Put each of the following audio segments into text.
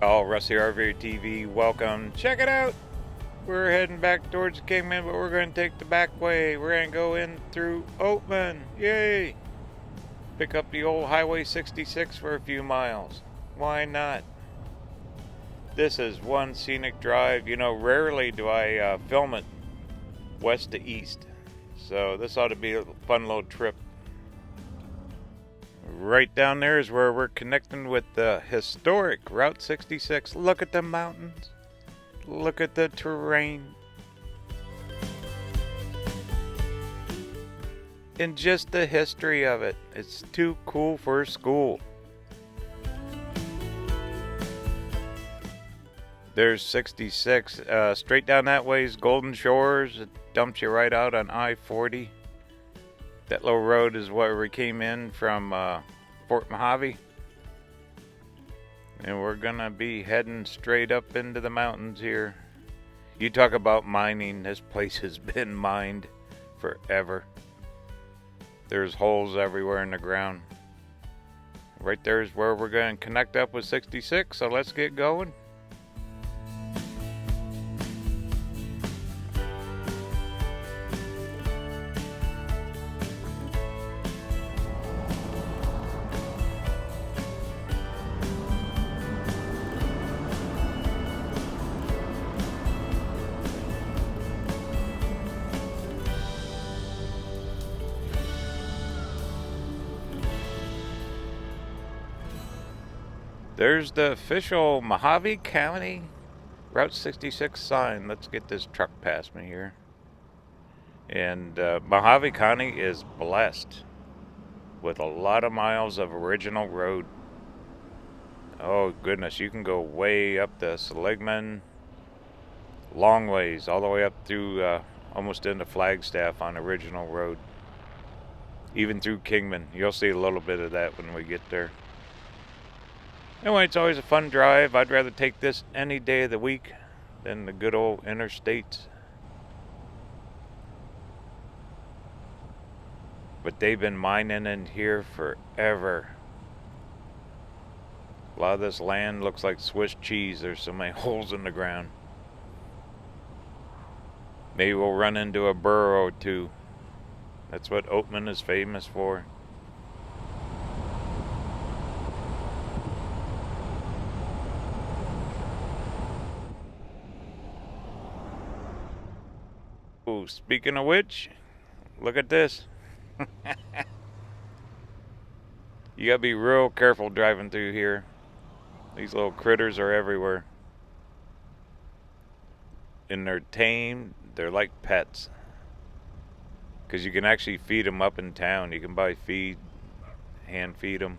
call. Rusty RVerTV, welcome. Check it out. We're heading back towards Kingman, but we're going to take the back way. We're going to go in through Oatman. Yay! Pick up the old Highway 66 for a few miles. Why not? This is one scenic drive. You know, rarely do I film it west to east. So this ought to be a fun little trip. Right down there is where we're connecting with the historic Route 66. Look at the mountains. Look at the terrain. And just the history of it. It's too cool for school. There's 66. Straight down that way is Golden Shores. It dumps you right out on I-40. That little road is where we came in from Fort Mojave. And we're going to be heading straight up into the mountains here. You talk about mining. This place has been mined forever. There's holes everywhere in the ground. Right there is where we're going to connect up with 66. So let's get going. There's the official Mojave County Route 66 sign. Let's get this truck past me here. And Mojave County is blessed with a lot of miles of original road. Oh goodness, you can go way up the Seligman, long ways, all the way up through almost into Flagstaff on original road. Even through Kingman. You'll see a little bit of that when we get there. Anyway, it's always a fun drive. I'd rather take this any day of the week than the good old interstates. But they've been mining in here forever. A lot of this land looks like Swiss cheese. There's so many holes in the ground. Maybe we'll run into a burro or two. That's what Oatman is famous for. Oh, speaking of which, look at this. You gotta be real careful driving through here. These little critters are everywhere. And they're tame. They're like pets. Because you can actually feed them up in town. You can buy feed, hand feed them.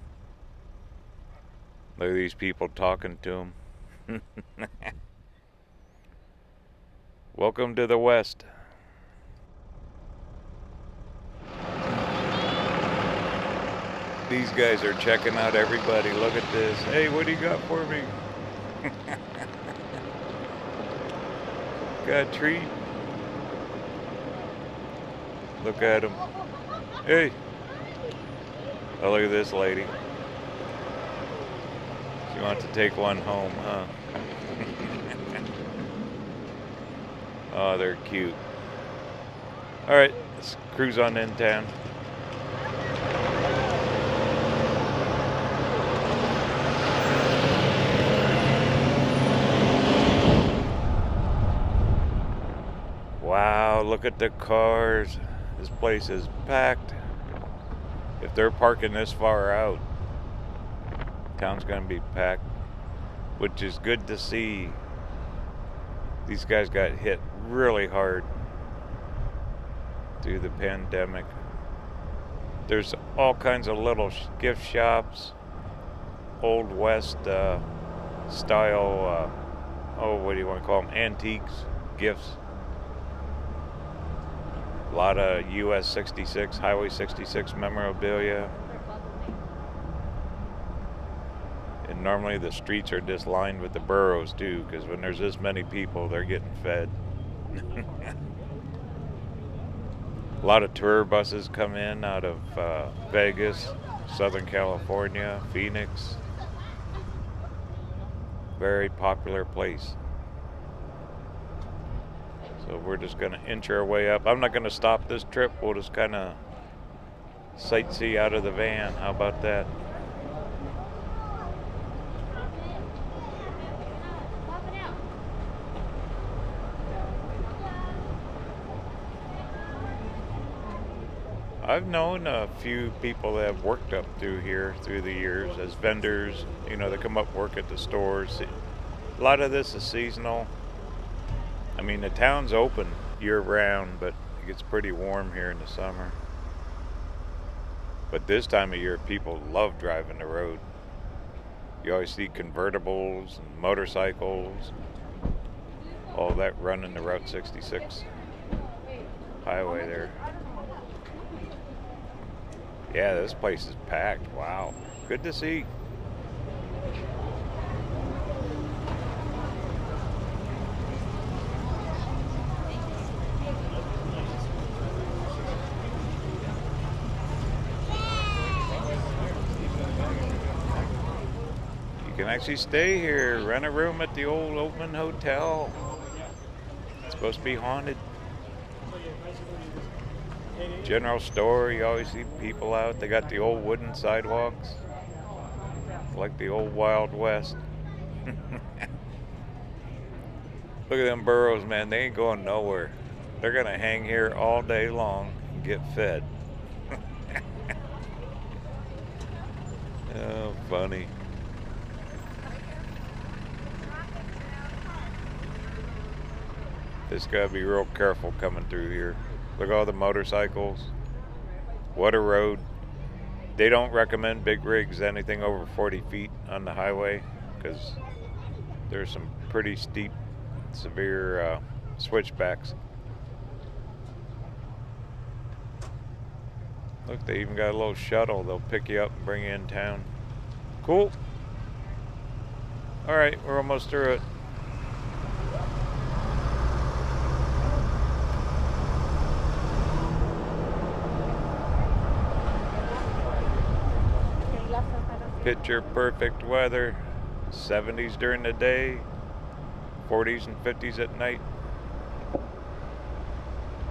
Look at these people talking to them. Welcome to the West. These guys are checking out everybody. Look at this. Hey, what do you got for me? Got a treat? Look at him. Hey. Oh, look at this lady. She wants to take one home, huh? Oh, they're cute. Alright, let's cruise on in town. Wow, look at the cars. This place is packed. If they're parking this far out, town's gonna be packed, which is good to see. These guys got hit really hard through the pandemic. There's all kinds of little gift shops, Old West style, what do you want to call them? Antiques, gifts. A lot of US 66, Highway 66 memorabilia. And normally the streets are just lined with the burros too, because when there's this many people, they're getting fed. A lot of tour buses come in out of Vegas, Southern California, Phoenix. Very popular place. So we're just going to inch our way up. I'm not going to stop this trip. We'll just kind of sightsee out of the van. How about that? I've known a few people that have worked up through here through the years as vendors. You know, they come up work at the stores. A lot of this is seasonal. I mean, the town's open year round, but it gets pretty warm here in the summer. But this time of year, people love driving the road. You always see convertibles and motorcycles, all that running the Route 66 highway there. Yeah, this place is packed. Wow. Good to see. You can actually stay here, rent a room at the old Oatman Hotel. It's supposed to be haunted. General store, you always see people out. They got the old wooden sidewalks, like the old Wild West. Look at them burros, man. They ain't going nowhere. They're gonna hang here all day long and get fed. Oh, funny. Just gotta be real careful coming through here. Look at all the motorcycles. What a road. They don't recommend big rigs anything over 40 feet on the highway because there's some pretty steep, severe switchbacks. Look, they even got a little shuttle. They'll pick you up and bring you in town. Cool. All right, we're almost through it. Picture perfect weather, 70s during the day, 40s and 50s at night.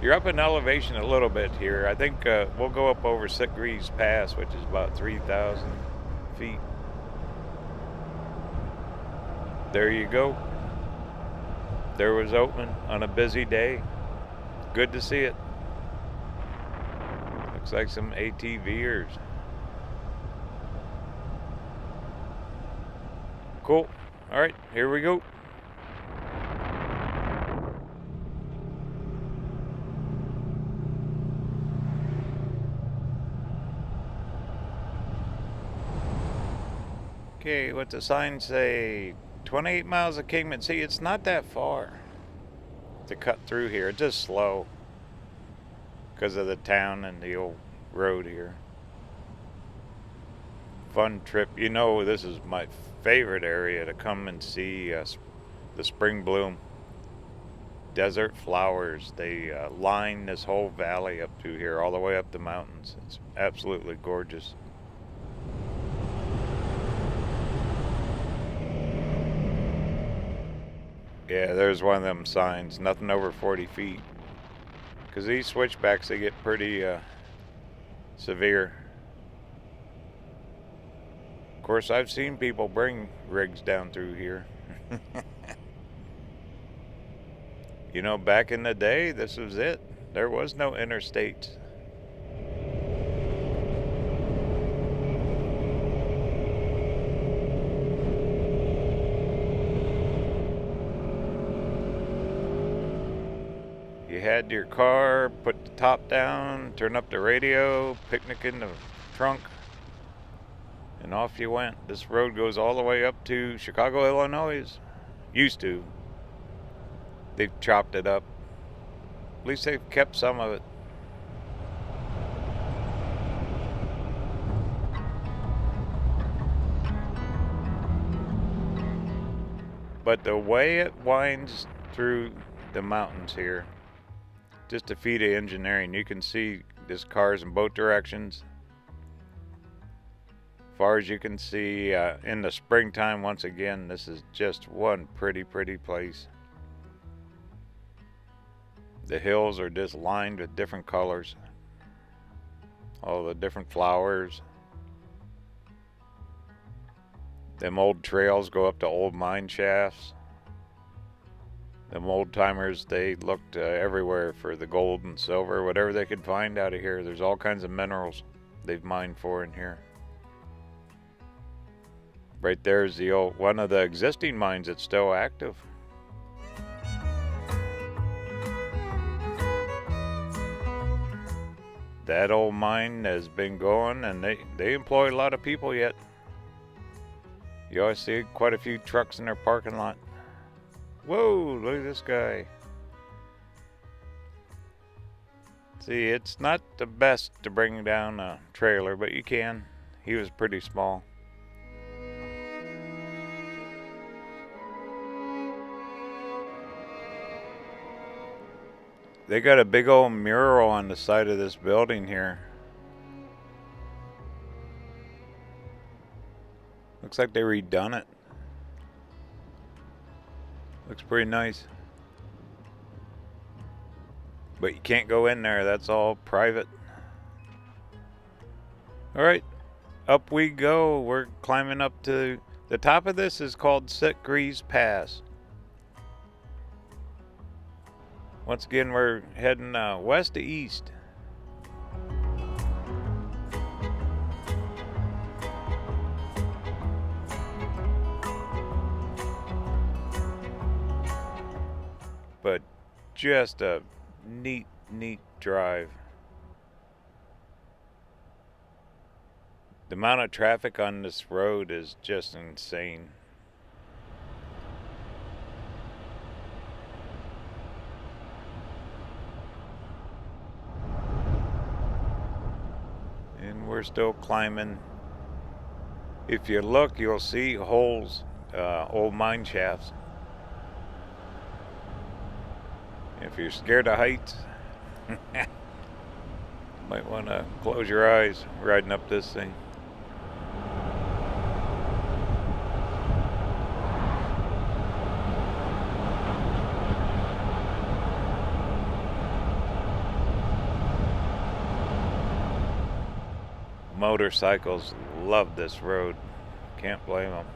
You're up in elevation a little bit here. I think we'll go up over Sitgreaves Pass, which is about 3,000 feet. There you go. There was Oatman on a busy day. Good to see it. Looks like some ATVers. Cool. All right, here we go. Okay, what's the sign say? 28 miles of Kingman. See, it's not that far to cut through here. It's just slow because of the town and the old road here. Fun trip. You know, this is my favorite area to come and see the spring bloom. Desert flowers. They line this whole valley up through here, all the way up the mountains. It's absolutely gorgeous. Yeah, there's one of them signs. Nothing over 40 feet. Because these switchbacks, they get pretty severe. Of course, I've seen people bring rigs down through here. You know, back in the day, this was it. There was no interstate. You had your car, put the top down, turn up the radio, picnic in the trunk, and off you went. This road goes all the way up to Chicago, Illinois. Used to. They've chopped it up. At least they've kept some of it. But the way it winds through the mountains here, just a feat of engineering. You can see there's cars in both directions. far as you can see, in the springtime, once again, this is just one pretty place. The hills are just lined with different colors. All the different flowers. Them old trails go up to old mine shafts. Them old timers, they looked everywhere for the gold and silver, whatever they could find out of here. There's all kinds of minerals they've mined for in here. Right there's the old one of the existing mines that's still active. That old mine has been going, and they employ a lot of people yet. You always see quite a few trucks in their parking lot. Whoa, look at this guy. See, it's not the best to bring down a trailer, but you can. He was pretty small. They got a big old mural on the side of this building here. Looks like they redone it. Looks pretty nice. But you can't go in there, that's all private. Alright, up we go. We're climbing up to the top of this is called Sitgreaves Pass. Once again, we're heading west to east. But just a neat drive. The amount of traffic on this road is just insane. And we're still climbing. If you look, you'll see holes, old mine shafts. If you're scared of heights, might want to close your eyes riding up this thing. Motorcycles love this road. Can't blame them.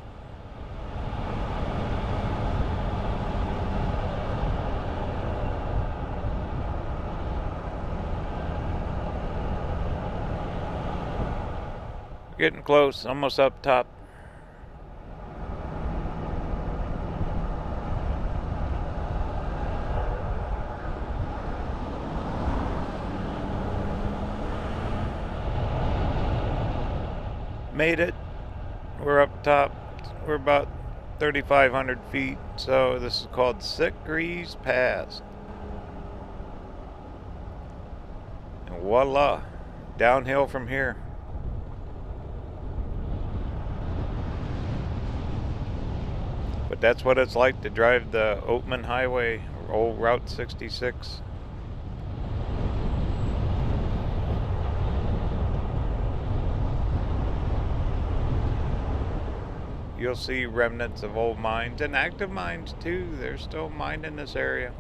Getting close, almost up top. Made it. We're up top. We're about 3,500 feet. So this is called Sitgreaves Pass. And voila, downhill from here. But that's what it's like to drive the Oatman Highway, or old Route 66. You'll see remnants of old mines and active mines too. They're still mined in this area.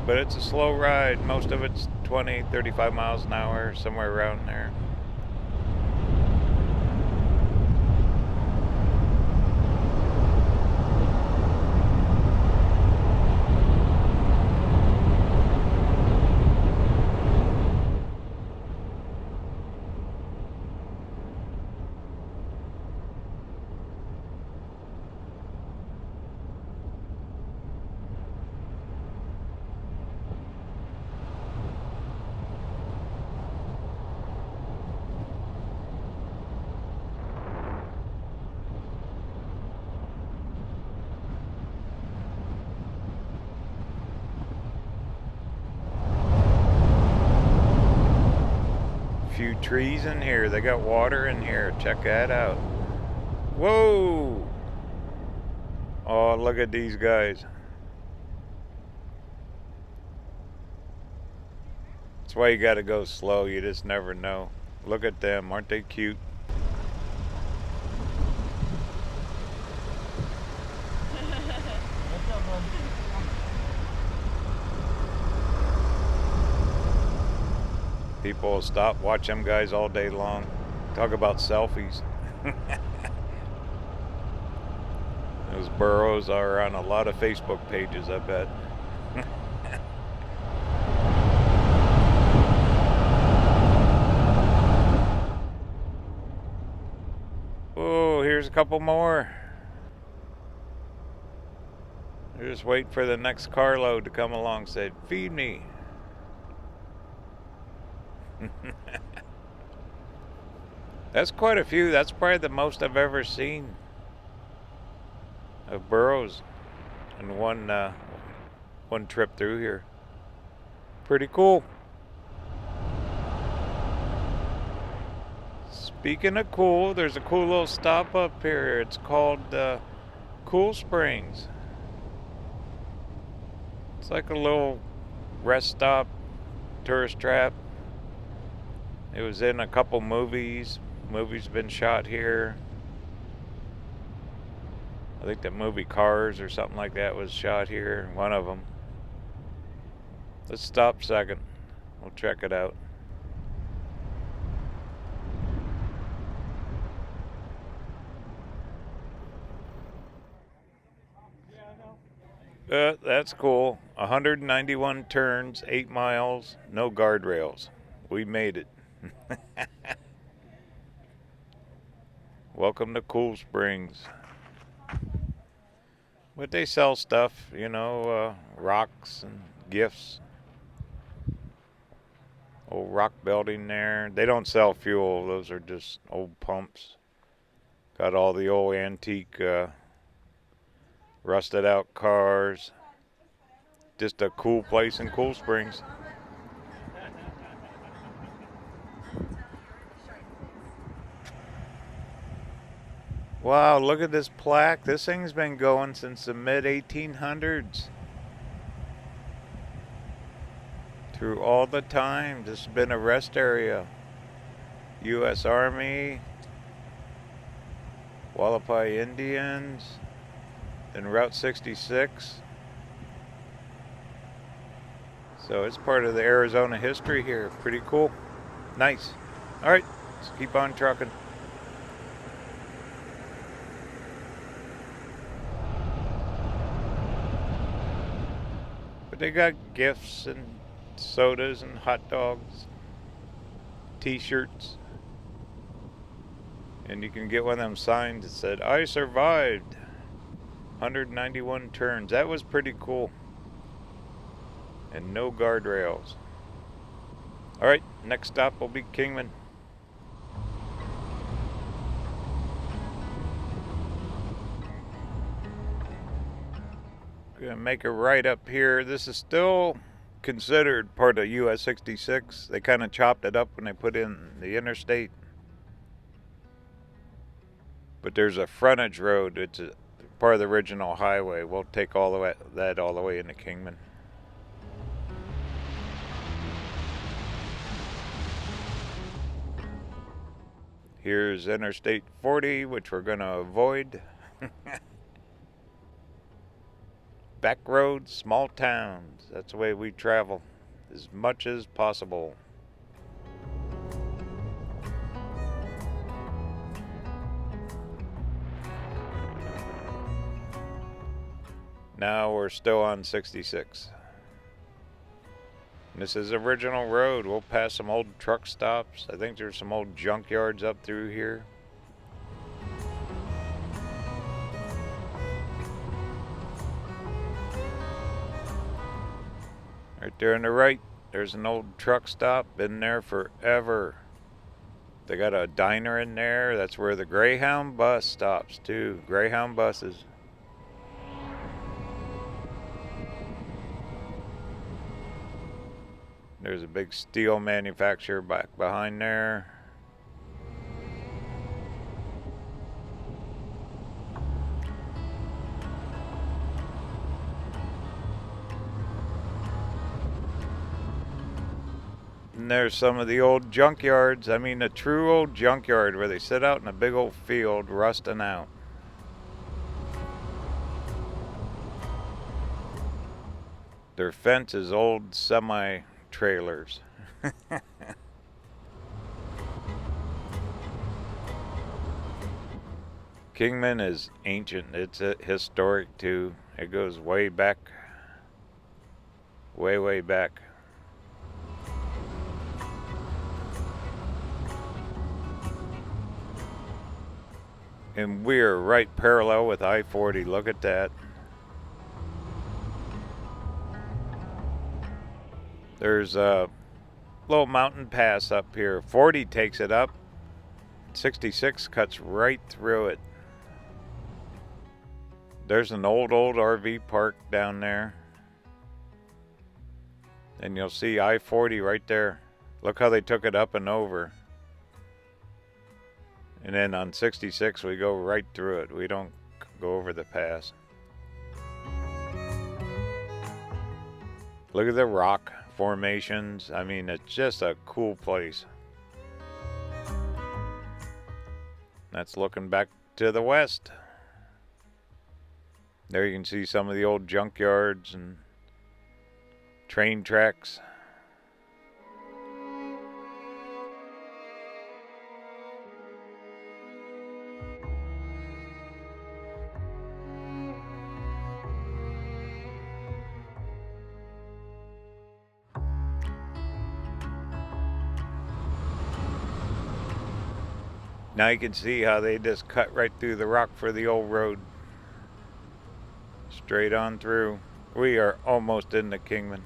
But it's a slow ride. Most of it's 20, 35 miles an hour, somewhere around there. Few trees in here. They got water in here. Check that out. Whoa! Oh, look at these guys. That's why you gotta go slow. You just never know. Look at them. Aren't they cute? People will stop, watch them guys all day long. Talk about selfies. Those burros are on a lot of Facebook pages, I bet. Oh, here's a couple more. They're just waiting for the next carload to come along. Said, feed me. That's quite a few. That's probably the most I've ever seen of burros in one trip through here. Pretty cool. Speaking of cool, there's a cool little stop up here. It's called Cool Springs. It's like a little rest stop, tourist trap. It was in a couple movies. Movies been shot here. I think the movie Cars or something like that was shot here. One of them. Let's stop a second. We'll check it out. That's cool. 191 turns, 8 miles, no guardrails. We made it. Welcome to Cool Springs. But they sell stuff, you know, rocks and gifts. Old rock building there. They don't sell fuel. Those are just old pumps. Got all the old antique, rusted out cars. Just a cool place in Cool Springs. Wow, look at this plaque. This thing's been going since the mid-1800s. Through all the time, this has been a rest area. U.S. Army, Wallapai Indians, then Route 66. So it's part of the Arizona history here. Pretty cool. Nice. All right, let's keep on trucking. But they got gifts and sodas and hot dogs, t-shirts. And you can get one of them signs that said, I survived 191 turns. That was pretty cool. And no guardrails. Alright, next stop will be Kingman. Gonna make a right up here. This is still considered part of US 66. They kind of chopped it up when they put in the interstate. But there's a frontage road. It's a part of the original highway. We'll take all the way into Kingman. Here's Interstate 40, which we're going to avoid. Back roads, small towns. That's the way we travel as much as possible. Now we're still on 66. This is original road. We'll pass some old truck stops. I think there's some old junkyards up through here. Right there on the right, there's an old truck stop. Been there forever. They got a diner in there. That's where the Greyhound bus stops too. Greyhound buses. There's a big steel manufacturer back behind there. And there's some of the old junkyards. I mean, a true old junkyard where they sit out in a big old field rusting out. Their fence is old semi-trailers. Kingman is ancient. It's historic too. It goes way back. Way, way back. And we're right parallel with I-40. Look at that. There's a little mountain pass up here. 40 takes it up. 66 cuts right through it. There's an old RV park down there. And you'll see I-40 right there. Look how they took it up and over. And then on 66 we go right through it. We don't go over the pass. Look at the rock formations. I mean, it's just a cool place. That's looking back to the west. There you can see some of the old junkyards and train tracks. Now you can see how they just cut right through the rock for the old road. Straight on through. We are almost in the Kingman.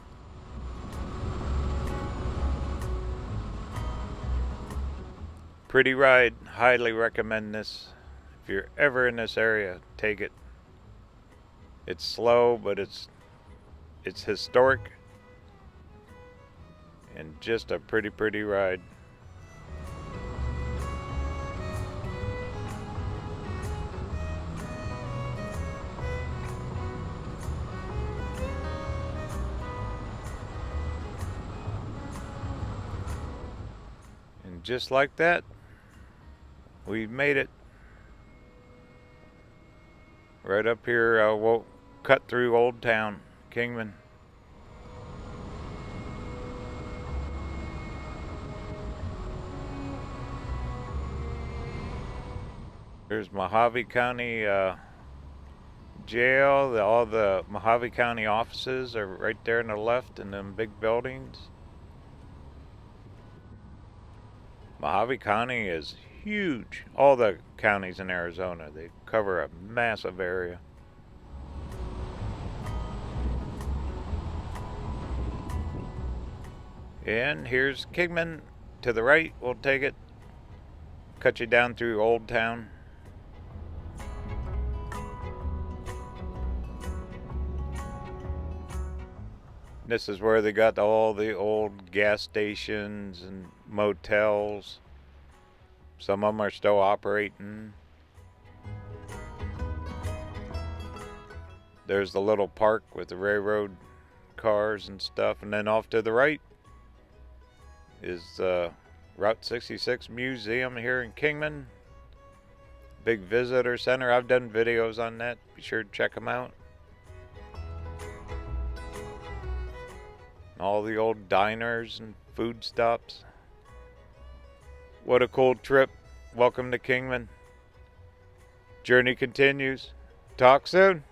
Pretty ride. Highly recommend this. If you're ever in this area, take it. It's slow, but it's historic. And just a pretty ride. And just like that, we've made it. Right up here, we'll cut through Old Town Kingman. There's Mojave County Jail. All the Mojave County offices are right there on the left in them big buildings. Mojave County is huge. All the counties in Arizona, they cover a massive area. And here's Kingman. To the right, we'll take it. Cut you down through Old Town. This is where they got all the old gas stations and motels. Some of them are still operating. There's the little park with the railroad cars and stuff. And then off to the right is Route 66 Museum here in Kingman. Big visitor center. I've done videos on that. Be sure to check them out. All the old diners and food stops. What a cool trip. Welcome to Kingman. Journey continues. Talk soon.